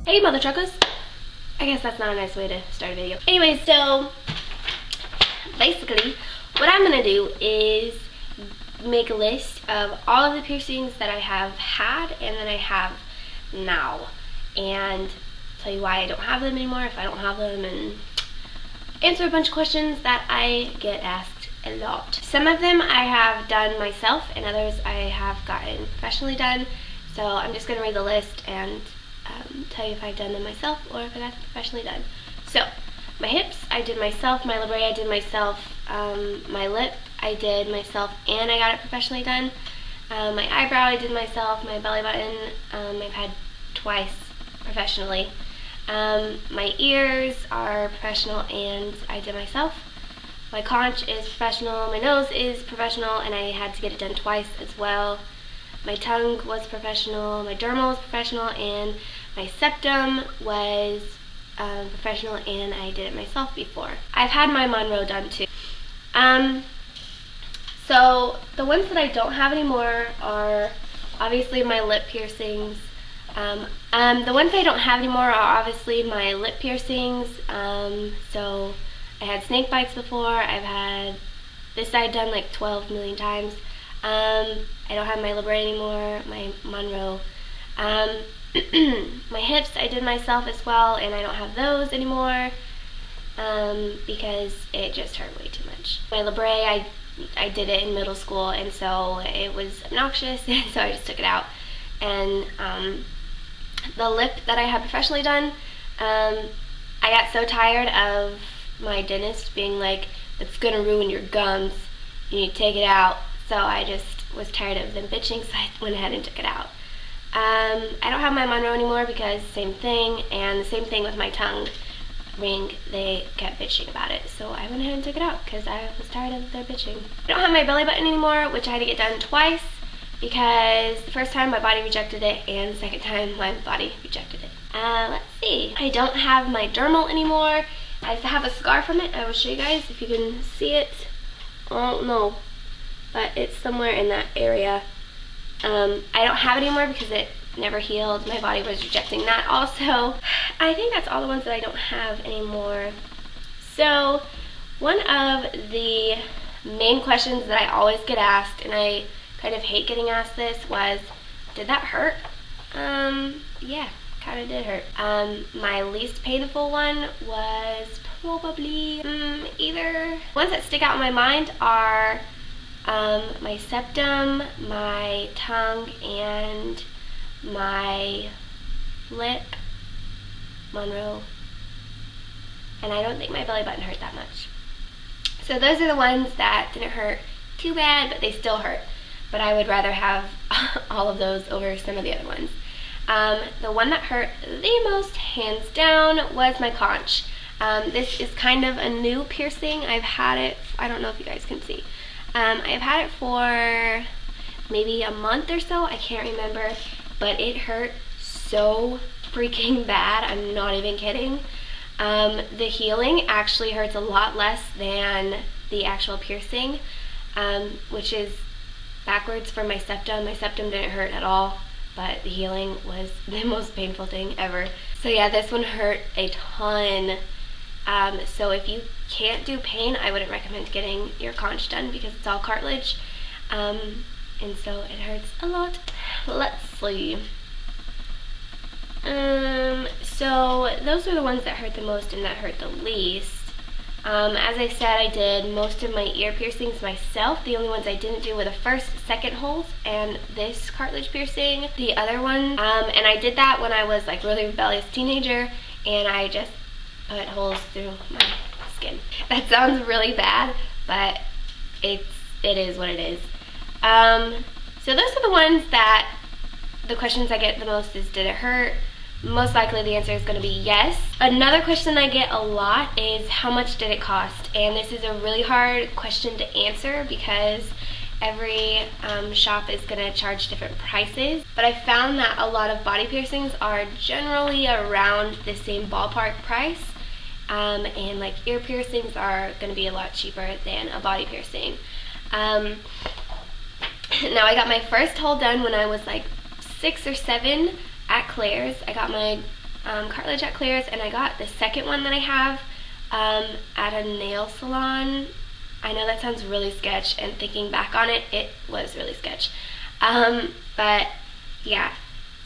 Hey mother truckers. I guess that's not a nice way to start a video. Anyway, so basically what I'm gonna do is make a list of all of the piercings that I have had and that I have now, and tell you why I don't have them anymore if I don't have them, and answer a bunch of questions that I get asked a lot. Some of them I have done myself and others I have gotten professionally done. So I'm just going to read the list and tell you if I've done them myself or if I got them professionally done. So my hips I did myself, my labret I did myself, my lip I did myself and I got it professionally done. My eyebrow I did myself, my belly button I've had twice professionally. My ears are professional and I did myself. My conch is professional, my nose is professional and I had to get it done twice as well. My tongue was professional, my dermal was professional, and my septum was professional and I did it myself before. I've had my Monroe done too. So the ones that I don't have anymore are obviously my lip piercings. The ones I don't have anymore are obviously my lip piercings. So I had snake bites before. I've had this side done like 12 million times. I don't have my Labret anymore, my Monroe. My hips I did myself as well, and I don't have those anymore because it just hurt way too much. My Labret I did it in middle school, and so it was obnoxious, and so I just took it out. And the lip that I had professionally done, I got so tired of my dentist being like, it's gonna ruin your gums, you need to take it out. So I just was tired of them bitching, so I went ahead and took it out. I don't have my Monroe anymore because same thing, and the same thing with my tongue ring, they kept bitching about it. So I went ahead and took it out because I was tired of their bitching. I don't have my belly button anymore, which I had to get done twice because the first time my body rejected it and the second time my body rejected it. Let's see. I don't have my dermal anymore. I have a scar from it. I will show you guys if you can see it. Oh no. But it's somewhere in that area. I don't have it anymore because it never healed. My body was rejecting that also. I think that's all the ones that I don't have anymore. So one of the main questions that I always get asked, and I kind of hate getting asked this, was, did that hurt? Yeah, kind of did hurt. My least painful one was probably either, ones that stick out in my mind are my septum, my tongue, and my lip, Monroe, and I don't think my belly button hurt that much. So those are the ones that didn't hurt too bad, but they still hurt. But I would rather have all of those over some of the other ones. The one that hurt the most, hands down, was my conch. This is kind of a new piercing. I've had it, I don't know if you guys can see. I've had it for maybe a month or so, I can't remember, but it hurt so freaking bad, I'm not even kidding. The healing actually hurts a lot less than the actual piercing, which is backwards for my septum. My septum didn't hurt at all, but the healing was the most painful thing ever. So yeah, this one hurt a ton. So if you can't do pain, I wouldn't recommend getting your conch done because it's all cartilage, and so it hurts a lot. Let's see. So those are the ones that hurt the most and that hurt the least. As I said, I did most of my ear piercings myself. The only ones I didn't do were the first, second holes and this cartilage piercing. The other one, and I did that when I was like really rebellious teenager, and I just put holes through my skin. That sounds really bad, but it is what it is. So those are the ones that the questions I get the most is, did it hurt? Most likely the answer is going to be yes. Another question I get a lot is, how much did it cost? And this is a really hard question to answer because every shop is going to charge different prices. But I found that a lot of body piercings are generally around the same ballpark price. And like ear piercings are going to be a lot cheaper than a body piercing. Now I got my first hole done when I was like 6 or 7 at Claire's. I got my cartilage at Claire's, and I got the second one that I have at a nail salon. I know that sounds really sketch, and thinking back on it, it was really sketch. But yeah,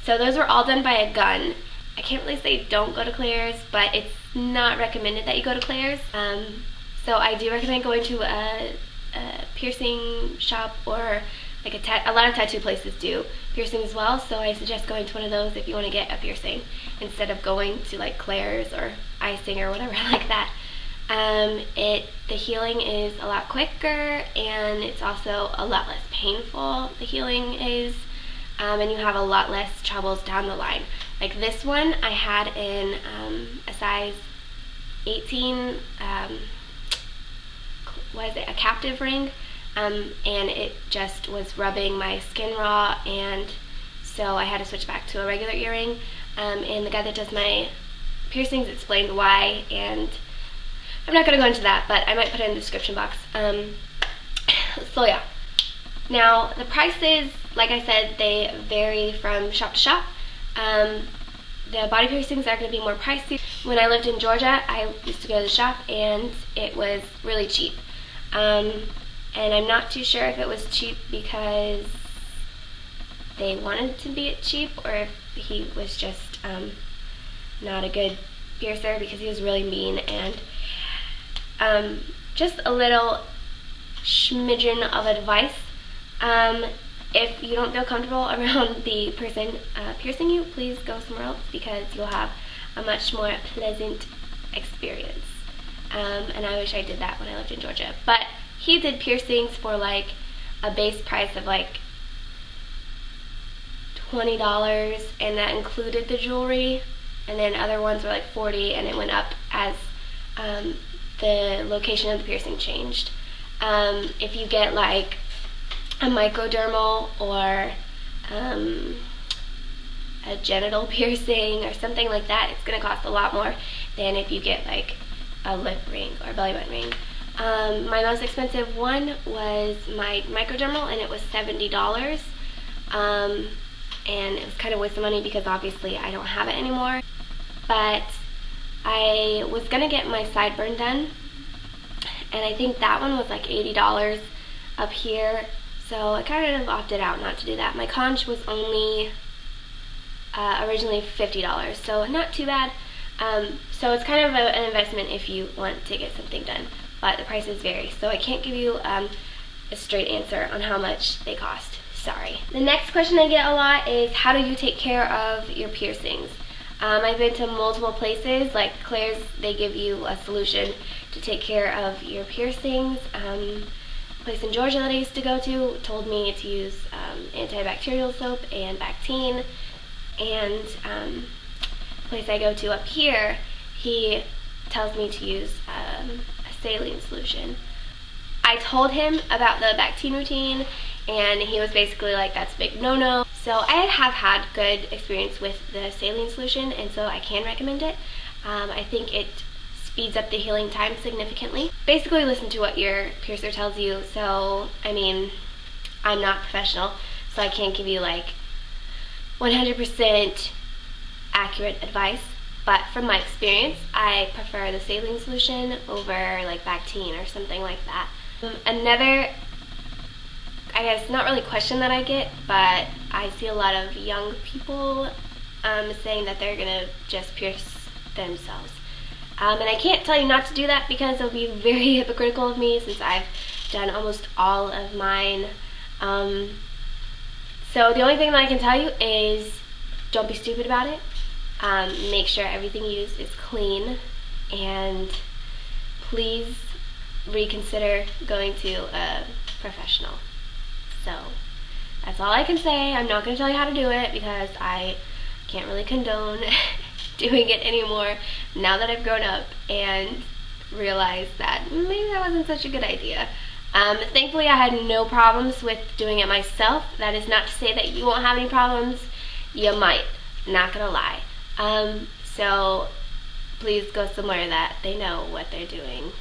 so those were all done by a gun. I can't really say don't go to Claire's, but it's not recommended that you go to Claire's. So I do recommend going to a piercing shop, or like a lot of tattoo places do piercing as well, so I suggest going to one of those if you want to get a piercing instead of going to like Claire's or icing or whatever like that. The healing is a lot quicker, and it's also a lot less painful, the healing is, and you have a lot less troubles down the line. Like this one I had in a size 18, what is it, a captive ring, and it just was rubbing my skin raw, and so I had to switch back to a regular earring, and the guy that does my piercings explained why, and I'm not going to go into that, but I might put it in the description box. So yeah. Now, the prices, like I said, they vary from shop to shop. The body piercings are going to be more pricey. When I lived in Georgia, I used to go to the shop, and it was really cheap. And I'm not too sure if it was cheap because they wanted to be cheap, or if he was just not a good piercer, because he was really mean, and just a little smidgen of advice. If you don't feel comfortable around the person piercing you, please go somewhere else, because you'll have a much more pleasant experience. And I wish I did that when I lived in Georgia. But he did piercings for like a base price of like $20, and that included the jewelry, and then other ones were like $40, and it went up as the location of the piercing changed. If you get like a microdermal or a genital piercing or something like that, it's going to cost a lot more than if you get like a lip ring or belly button ring. My most expensive one was my microdermal, and it was $70. And it was kind of a waste of money because obviously I don't have it anymore. But I was going to get my sideburn done, and I think that one was like $80 up here, so I kind of opted out not to do that. My conch was only originally $50, so not too bad. So it's kind of an investment if you want to get something done, but the prices vary, so I can't give you a straight answer on how much they cost. Sorry. The next question I get a lot is, how do you take care of your piercings? I've been to multiple places, like Claire's, they give you a solution to take care of your piercings. A place in Georgia that I used to go to told me to use antibacterial soap and Bactine, and the place I go to up here, he tells me to use a saline solution. I told him about the Bactine routine, and he was basically like, that's a big no-no. So I have had good experience with the saline solution, and so I can recommend it. I think it speeds up the healing time significantly. Basically listen to what your piercer tells you. So, I mean, I'm not professional, so I can't give you like 100% accurate advice, but from my experience, I prefer the saline solution over like Bactine or something like that. Another, I guess, not really question that I get, but I see a lot of young people saying that they're gonna just pierce themselves. And I can't tell you not to do that, because it would be very hypocritical of me, since I've done almost all of mine. So the only thing that I can tell you is, don't be stupid about it. Make sure everything you use is clean, and please reconsider going to a professional. So that's all I can say. I'm not going to tell you how to do it, because I can't really condone doing it anymore now that I've grown up and realized that maybe that wasn't such a good idea. Thankfully I had no problems with doing it myself. That is not to say that you won't have any problems. You might, not gonna lie. So please go somewhere that they know what they're doing,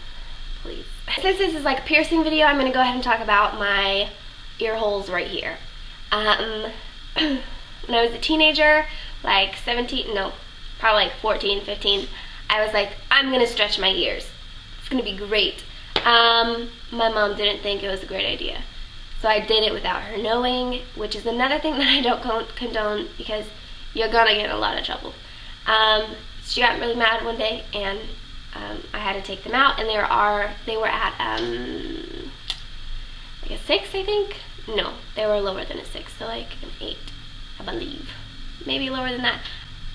please. Since this is like a piercing video, I'm gonna go ahead and talk about my ear holes right here. When I was a teenager, like probably like 14, 15, I was like, I'm gonna stretch my ears. It's gonna be great. My mom didn't think it was a great idea. So I did it without her knowing, which is another thing that I don't condone because you're gonna get in a lot of trouble. She got really mad one day, and I had to take them out, and they were at like a 6, I think. No, they were lower than a 6, so like an 8, I believe. Maybe lower than that.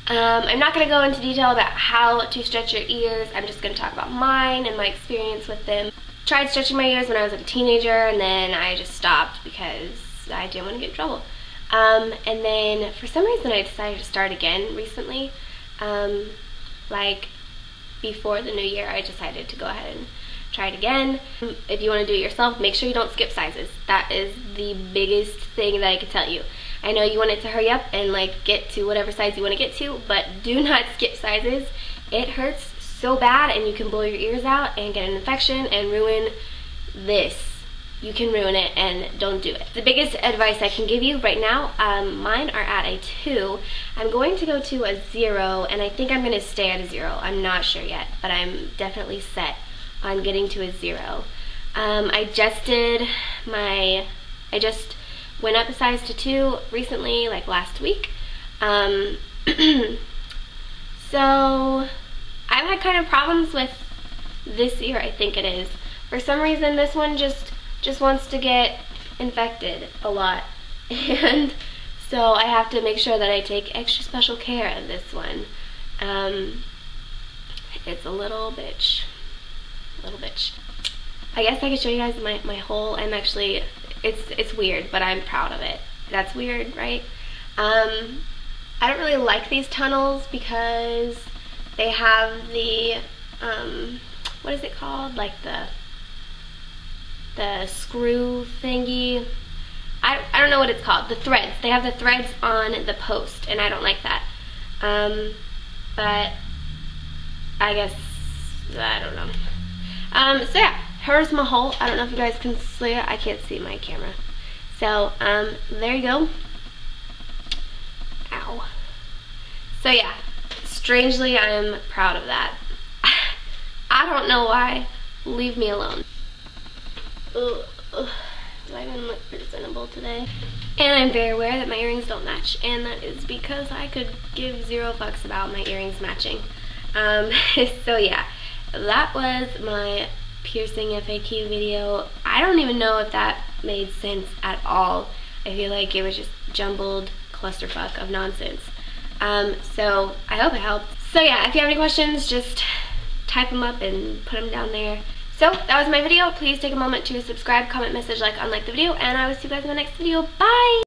I'm not going to go into detail about how to stretch your ears. I'm just going to talk about mine and my experience with them. Tried stretching my ears when I was like a teenager, and then I just stopped because I didn't want to get in trouble. And then for some reason I decided to start again recently. Like before the new year, I decided to go ahead and try it again. If you want to do it yourself, make sure you don't skip sizes. That is the biggest thing that I could tell you. I know you want it to hurry up and like get to whatever size you want to get to, but do not skip sizes. It hurts so bad, and you can blow your ears out and get an infection and ruin this. You can ruin it, and don't do it. The biggest advice I can give you right now, mine are at a 2. I'm going to go to a 0, and I think I'm going to stay at a 0. I'm not sure yet, but I'm definitely set on getting to a 0. I just went up a size to 2 recently, like last week. So I've had kind of problems with this ear, I think it is. For some reason, this one just wants to get infected a lot. And so I have to make sure that I take extra special care of this one. It's a little bitch. I guess I could show you guys my whole, it's weird, but I'm proud of it. That's weird, right? I don't really like these tunnels because they have the, what is it called? Like the screw thingy. I don't know what it's called. The threads. They have the threads on the post, and I don't like that. But I guess, I don't know. So yeah, here's my hole. I don't know if you guys can see it. I can't see my camera. So, there you go. Ow. So yeah, strangely, I am proud of that. I don't know why. Leave me alone. Ugh. Do I even look presentable today? And I'm very aware that my earrings don't match, and that is because I could give 0 fucks about my earrings matching. So yeah, that was my piercing FAQ video. I don't even know if that made sense at all. I feel like it was just jumbled clusterfuck of nonsense. So I hope it helped. So yeah, if you have any questions, just type them up and put them down there. So that was my video. Please take a moment to subscribe, comment, message, like, unlike the video, and I will see you guys in my next video. Bye!